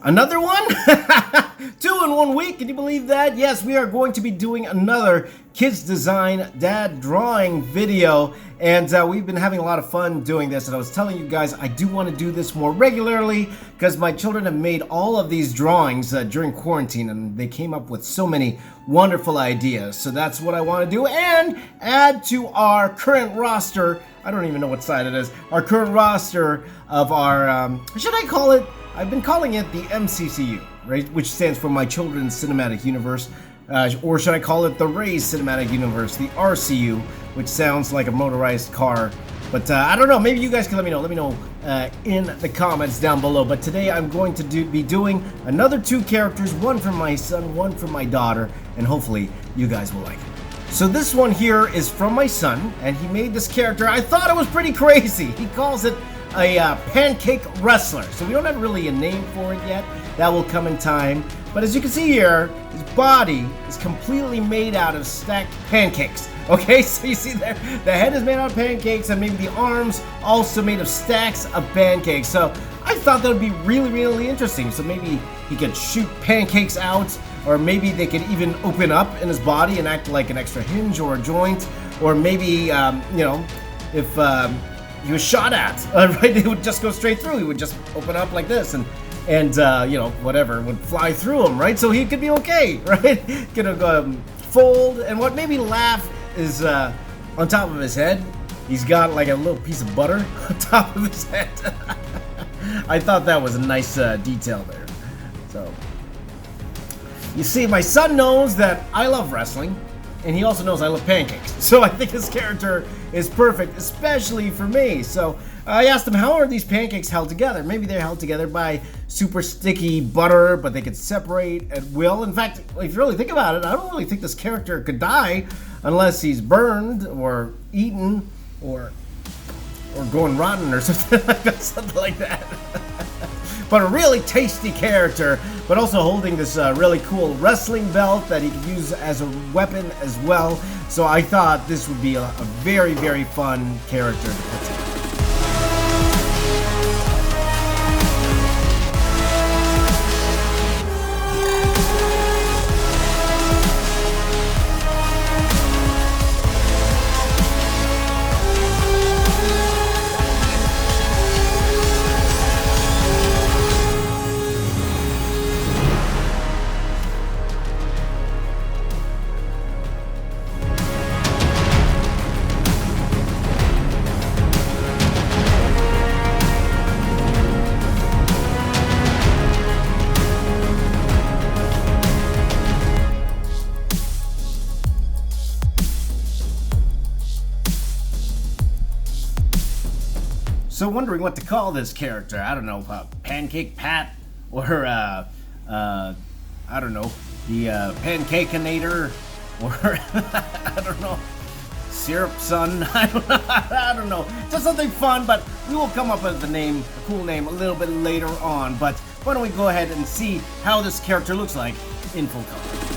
Another one? 2 in 1 week, can you believe that? Yes, we are going to be doing another Kids Design Dad Drawing video, and we've been having a lot of fun doing this, and I was telling you guys I do want to do this more regularly because my children have made all of these drawings during quarantine, and they came up with so many wonderful ideas, so that's what I want to do, and add to our current roster. I don't even know what side it is, our current roster of our, should I call it, I've been calling it the MCCU, right, which stands for My Children's Cinematic Universe, or should I call it the Ray's Cinematic Universe, the RCU, which sounds like a motorized car, but I don't know, maybe you guys can let me know in the comments down below. But today I'm going to be doing another 2 characters, one from my son, one from my daughter, and hopefully you guys will like it. So this one here is from my son, and he made this character. I thought it was pretty crazy. He calls it a pancake wrestler. So we don't have really a name for it yet. That will come in time. But as you can see here, his body is completely made out of stacked pancakes. Okay, so you see there, the head is made out of pancakes, and maybe the arms also made of stacks of pancakes. So I thought that would be really, really interesting. So maybe he could shoot pancakes out, or maybe they could even open up in his body and act like an extra hinge or a joint, or maybe, you know, if he was shot at, right, they would just go straight through. He would just open up like this, and you know, whatever would fly through him, right? So he could be okay, right? Gonna fold, and what made me laugh is on top of his head, he's got like a little piece of butter on top of his head. I thought that was a nice detail there. So you see, my son knows that I love wrestling, and he also knows I love pancakes. So I think his character is perfect, especially for me. So I asked him, how are these pancakes held together? Maybe they're held together by super sticky butter, but they could separate at will. In fact, if you really think about it, I don't really think this character could die unless he's burned or eaten or going rotten or something like that. But a really tasty character, but also holding this really cool wrestling belt that he could use as a weapon as well. So I thought this would be a very, very fun character to put together. So wondering what to call this character. I don't know, Pancake Pat, or I don't know, the Pancakeinator, or I don't know, Syrup Son. I don't know. Just something fun, but we will come up with a cool name a little bit later on. But why don't we go ahead and see how this character looks like in full color.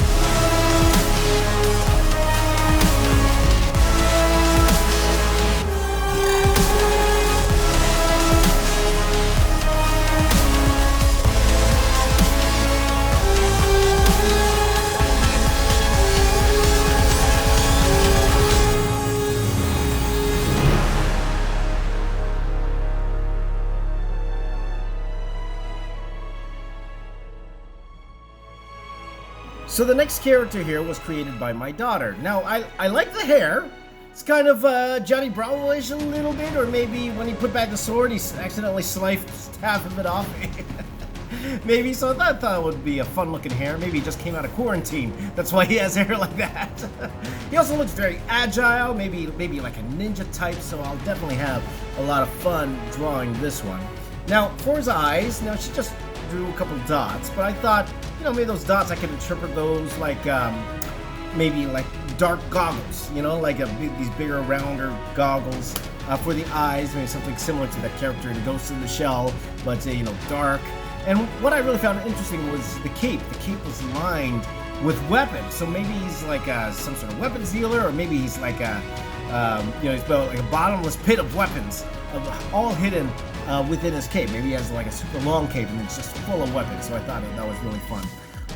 So the next character here was created by my daughter. Now, I like the hair. It's kind of Johnny Bravo-ish a little bit, or maybe when he put back the sword, he accidentally sliced half of it off. Maybe, so I thought it would be a fun-looking hair. Maybe he just came out of quarantine. That's why he has hair like that. He also looks very agile, maybe like a ninja type, so I'll definitely have a lot of fun drawing this one. Now, for his eyes, now she just drew a couple dots, but I thought, you know, maybe those dots, I could interpret those like, maybe like dark goggles, you know, like these bigger, rounder goggles for the eyes, maybe something similar to that character in Ghost in the Shell, but, you know, dark. And what I really found interesting was the cape. The cape was lined with weapons, so maybe he's like some sort of weapons dealer, or maybe he's like a, you know, he's built like a bottomless pit of weapons, all hidden within his cape. Maybe he has like a super long cape and it's just full of weapons, so I thought that was really fun.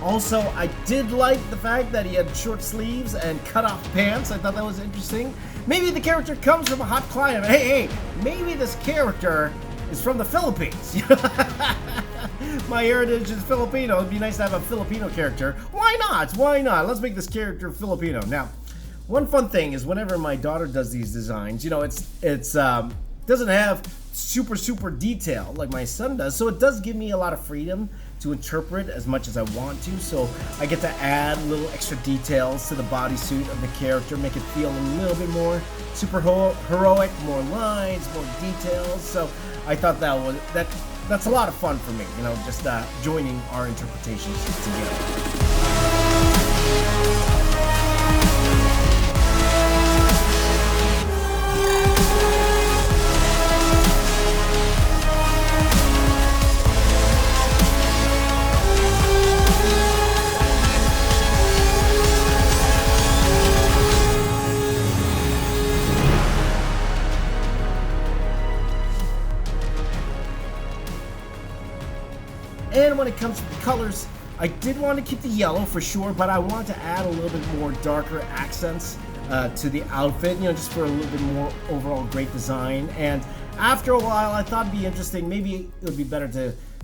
Also, I did like the fact that he had short sleeves and cut-off pants. I thought that was interesting. Maybe the character comes from a hot climate. Hey, maybe this character is from the Philippines. My heritage is Filipino. It'd be nice to have a Filipino character. Why not? Why not? Let's make this character Filipino. Now, one fun thing is whenever my daughter does these designs, you know, it's doesn't have super detail like my son does, so it does give me a lot of freedom to interpret as much as I want to. So I get to add little extra details to the bodysuit of the character, make it feel a little bit more super heroic, more lines, more details. So I thought that's a lot of fun for me, you know, just joining our interpretations together. And when it comes to the colors, I did want to keep the yellow for sure, but I want to add a little bit more darker accents to the outfit, you know, just for a little bit more overall great design. And after a while, I thought it'd be interesting. Maybe it would be better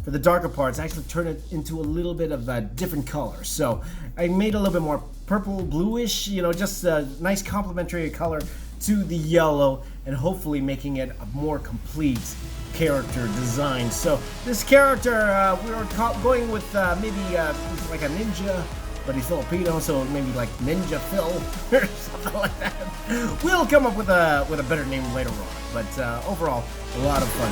for the darker parts, actually turn it into a little bit of a different color. So I made a little bit more purple, bluish, you know, just a nice complementary color to the yellow, and hopefully making it a more complete character design. So this character, we were going with maybe he's like a ninja, but he's Filipino, so maybe like Ninja Phil or something like that. We'll come up with a better name later on, but overall, a lot of fun.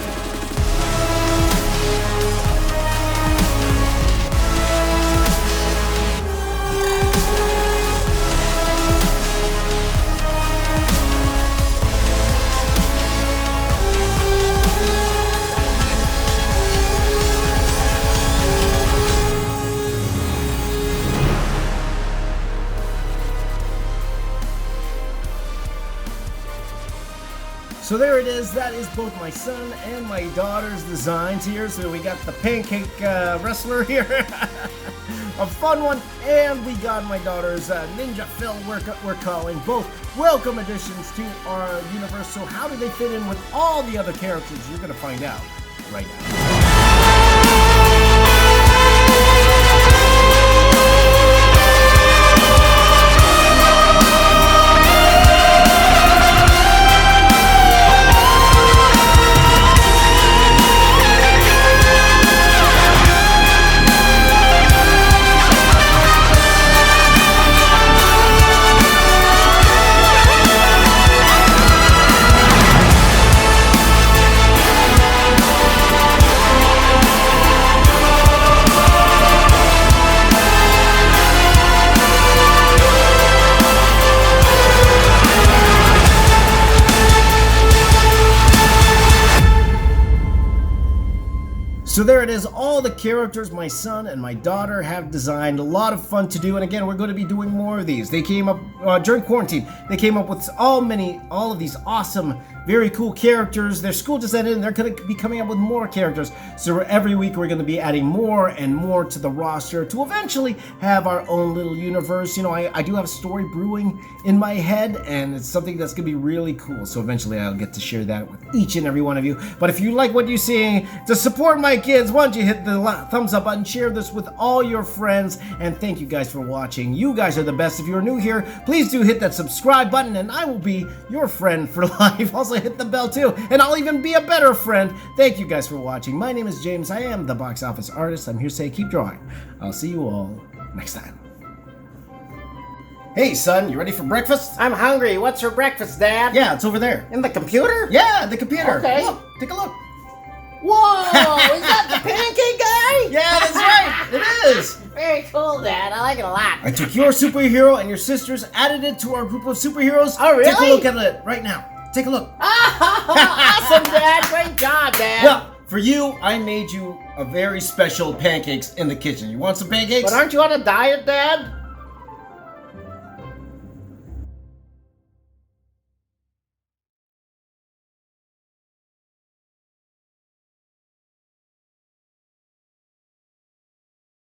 So there it is. That is both my son and my daughter's designs here. So we got the pancake wrestler here, a fun one, and we got my daughter's Ninja Phil. We're calling both welcome additions to our universe. So how do they fit in with all the other characters? You're gonna find out right now. So there it is, all the characters my son and my daughter have designed. A lot of fun to do, and again, we're going to be doing more of these. They came up during quarantine. They came up with all of these awesome, very cool characters. Their school just ended, and they're going to be coming up with more characters. So every week, we're going to be adding more and more to the roster to eventually have our own little universe. You know, I do have a story brewing in my head, and it's something that's going to be really cool. So eventually, I'll get to share that with each and every one of you. But if you like what you're seeing, to support my kids, why don't you hit the thumbs up button, share this with all your friends, and thank you guys for watching. You guys are the best. If you're new here, please do hit that subscribe button, and I will be your friend for life. Also hit the bell too, and I'll even be a better friend. Thank you guys for watching. My name is James. I am the box office artist. I'm here to say keep drawing. I'll see you all next time. Hey son, you ready for breakfast? I'm hungry. What's for breakfast, Dad? Yeah, it's over there. In the computer? Yeah, the computer. Okay. Look, take a look. Whoa! Is that the pancake guy? Yeah, that's right. It is. Very cool, Dad. I like it a lot. I took your superhero and your sister's, added it to our group of superheroes. Oh, really? Take a look at it right now. Take a look. Awesome, Dad. Great job, Dad. Well, for you, I made you a very special pancakes in the kitchen. You want some pancakes? But aren't you on a diet, Dad?